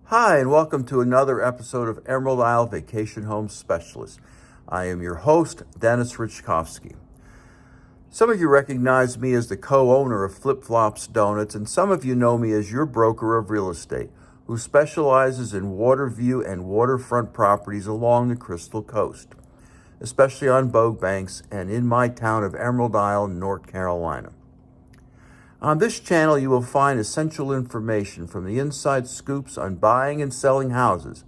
Hi, and welcome to another episode of Emerald Isle Vacation Home Specialist. I am your host, Dennis Richkovsky. Some of you recognize me as the co-owner of Flip Flops Donuts, and some of you know me as your broker of real estate, who specializes in water view and waterfront properties along the Crystal Coast, especially on boat banks and in my town of Emerald Isle, North Carolina. On this channel, you will find essential information from the inside scoops on buying and selling houses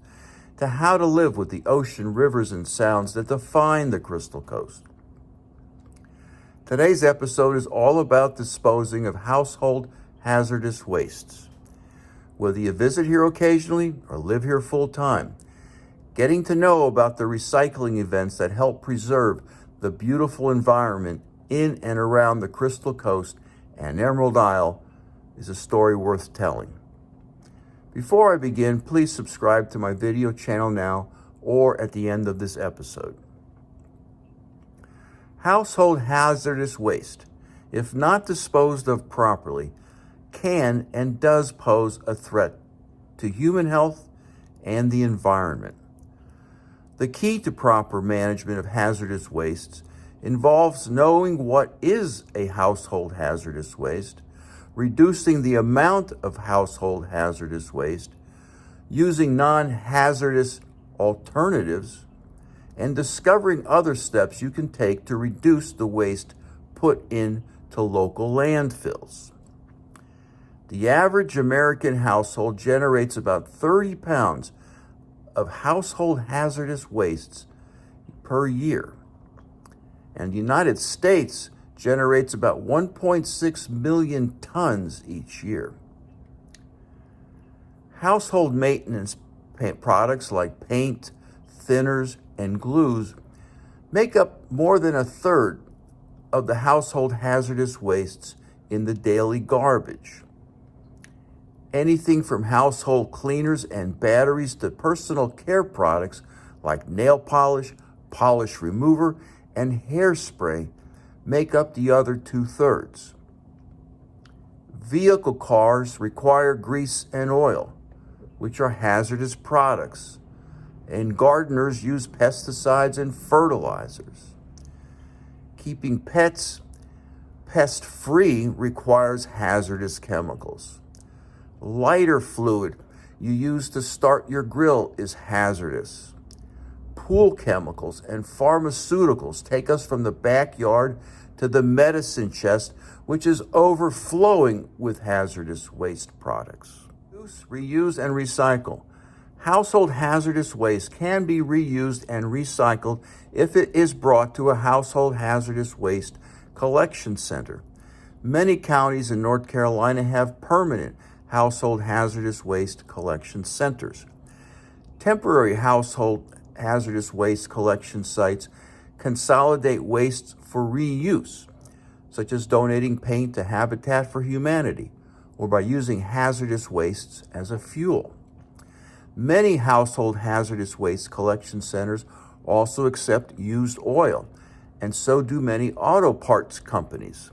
to how to live with the ocean, rivers, and sounds that define the Crystal Coast. Today's episode is all about disposing of household hazardous wastes. Whether you visit here occasionally or live here full-time, getting to know about the recycling events that help preserve the beautiful environment in and around the Crystal Coast and Emerald Isle is a story worth telling. Before I begin, please subscribe to my video channel now or at the end of this episode. Household hazardous waste, if not disposed of properly, can and does pose a threat to human health and the environment. The key to proper management of hazardous wastes involves knowing what is a household hazardous waste, reducing the amount of household hazardous waste, using non-hazardous alternatives, and discovering other steps you can take to reduce the waste put into local landfills. The average American household generates about 30 pounds of household hazardous wastes per year. And the United States generates about 1.6 million tons each year. Household maintenance products like paint, thinners, and glues make up more than a third of the household hazardous wastes in the daily garbage. Anything from household cleaners and batteries to personal care products like nail polish, polish remover, and hairspray make up the other 2/3. Vehicle cars require grease and oil, which are hazardous products, and gardeners use pesticides and fertilizers. Keeping pets pest-free requires hazardous chemicals. Lighter fluid you use to start your grill is hazardous. Pool chemicals and pharmaceuticals take us from the backyard to the medicine chest, which is overflowing with hazardous waste products. Use, reuse, and recycle. Household hazardous waste can be reused and recycled if it is brought to a household hazardous waste collection center. Many counties in North Carolina have permanent household hazardous waste collection centers. Temporary household hazardous waste collection sites consolidate wastes for reuse, such as donating paint to Habitat for Humanity or by using hazardous wastes as a fuel. Many household hazardous waste collection centers also accept used oil, and so do many auto parts companies.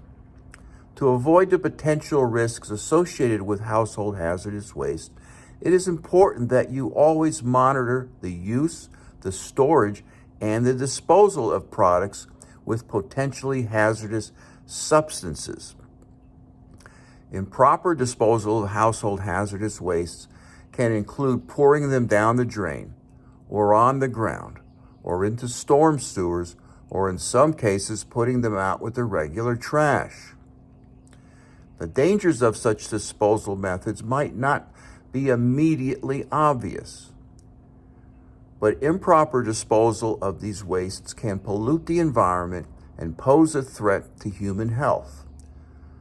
To avoid the potential risks associated with household hazardous waste, it is important that you always monitor the use, the storage, and the disposal of products with potentially hazardous substances. Improper disposal of household hazardous wastes can include pouring them down the drain, or on the ground, or into storm sewers, or in some cases putting them out with the regular trash. The dangers of such disposal methods might not be immediately obvious, but improper disposal of these wastes can pollute the environment and pose a threat to human health.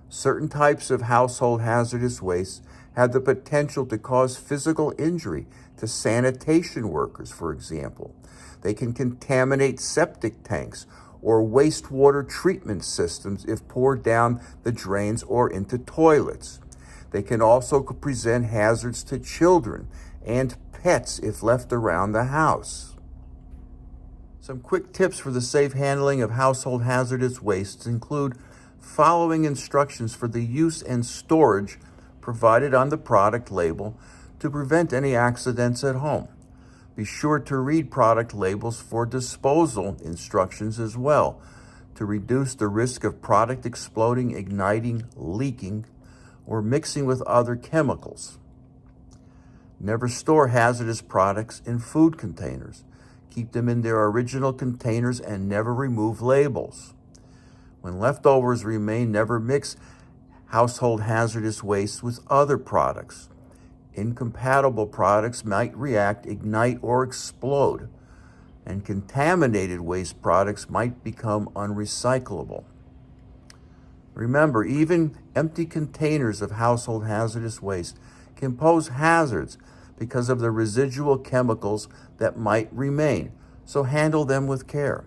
Certain types of household hazardous waste have the potential to cause physical injury to sanitation workers, for example. They can contaminate septic tanks or wastewater treatment systems if poured down the drains or into toilets. They can also present hazards to children and pets if left around the house. Some quick tips for the safe handling of household hazardous wastes include following instructions for the use and storage provided on the product label, to prevent any accidents at home. Be sure to read product labels for disposal instructions as well to reduce the risk of product exploding, igniting, leaking, or mixing with other chemicals. Never store hazardous products in food containers. Keep them in their original containers and never remove labels. When leftovers remain, never mix household hazardous waste with other products. Incompatible products might react, ignite, or explode, and contaminated waste products might become unrecyclable. Remember, even empty containers of household hazardous waste can pose hazards because of the residual chemicals that might remain, so handle them with care.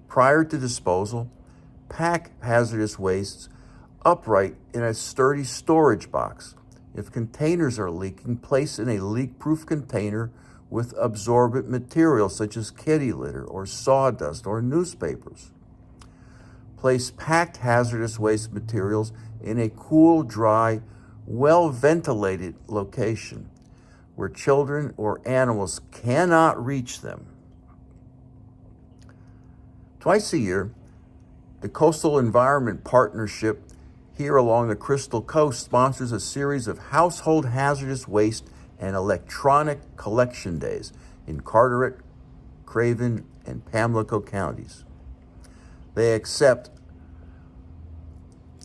Prior to disposal, pack hazardous wastes upright in a sturdy storage box. If containers are leaking, place in a leak-proof container with absorbent material such as kitty litter or sawdust or newspapers. Place packed hazardous waste materials in a cool, dry, well-ventilated location where children or animals cannot reach them. Twice a year, the Coastal Environment Partnership here along the Crystal Coast sponsors a series of household hazardous waste and electronic collection days in Carteret, Craven, and Pamlico counties. They accept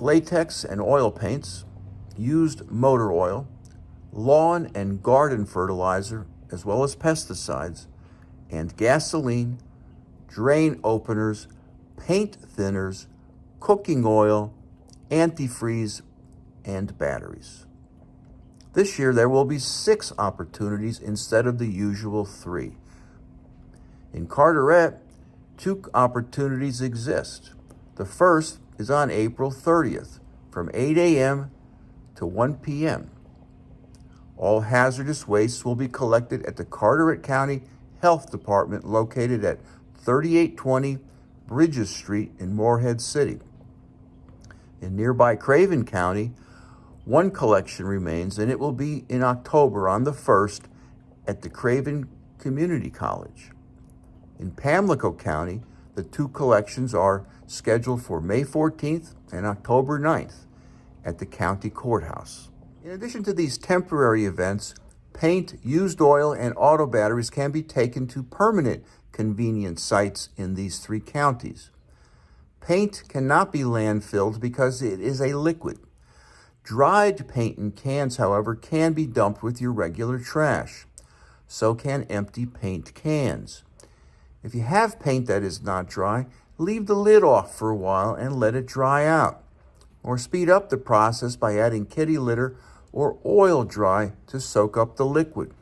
latex and oil paints, used motor oil, lawn and garden fertilizer, as well as pesticides, and gasoline, drain openers, paint thinners, cooking oil, antifreeze, and batteries. This year, there will be 6 opportunities instead of the usual 3. In Carteret, 2 opportunities exist. The first is on April 30th from 8 a.m. to 1 p.m. All hazardous wastes will be collected at the Carteret County Health Department located at 3820 Bridges Street in Morehead City. In nearby Craven County, 1 collection remains, and it will be in October on the 1st at the Craven Community College. In Pamlico County, the 2 collections are scheduled for May 14th and October 9th at the county courthouse. In addition to these temporary events, paint, used oil, and auto batteries can be taken to permanent convenience sites in these 3 counties. Paint cannot be landfilled because it is a liquid. Dried paint in cans, however, can be dumped with your regular trash. So can empty paint cans. If you have paint that is not dry, leave the lid off for a while and let it dry out. Or speed up the process by adding kitty litter or oil dry to soak up the liquid.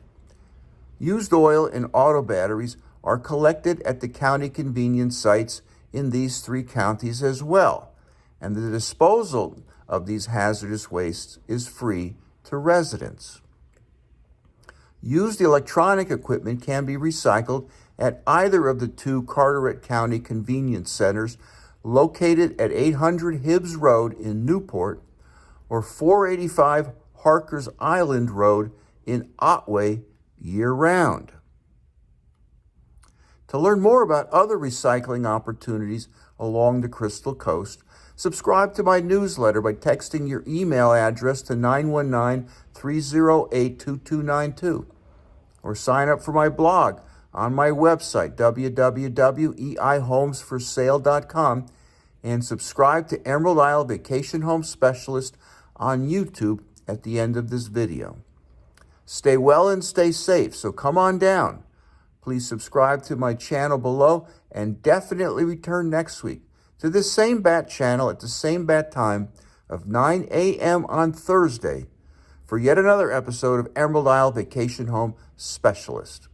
Used oil and auto batteries are collected at the county convenience sites in these 3 counties as well, and the disposal of these hazardous wastes is free to residents. Used electronic equipment can be recycled at either of the 2 Carteret County convenience centers located at 800 Hibbs Road in Newport or 485 Harkers Island Road in Otway year-round. To learn more about other recycling opportunities along the Crystal Coast, subscribe to my newsletter by texting your email address to 919-308-2292, or sign up for my blog on my website, www.eihomesforsale.com, and subscribe to Emerald Isle Vacation Home Specialist on YouTube at the end of this video. Stay well and stay safe, so come on down. Please subscribe to my channel below and definitely return next week to this same bat channel at the same bat time of 9 a.m. on Thursday for yet another episode of Emerald Isle Vacation Home Specialist.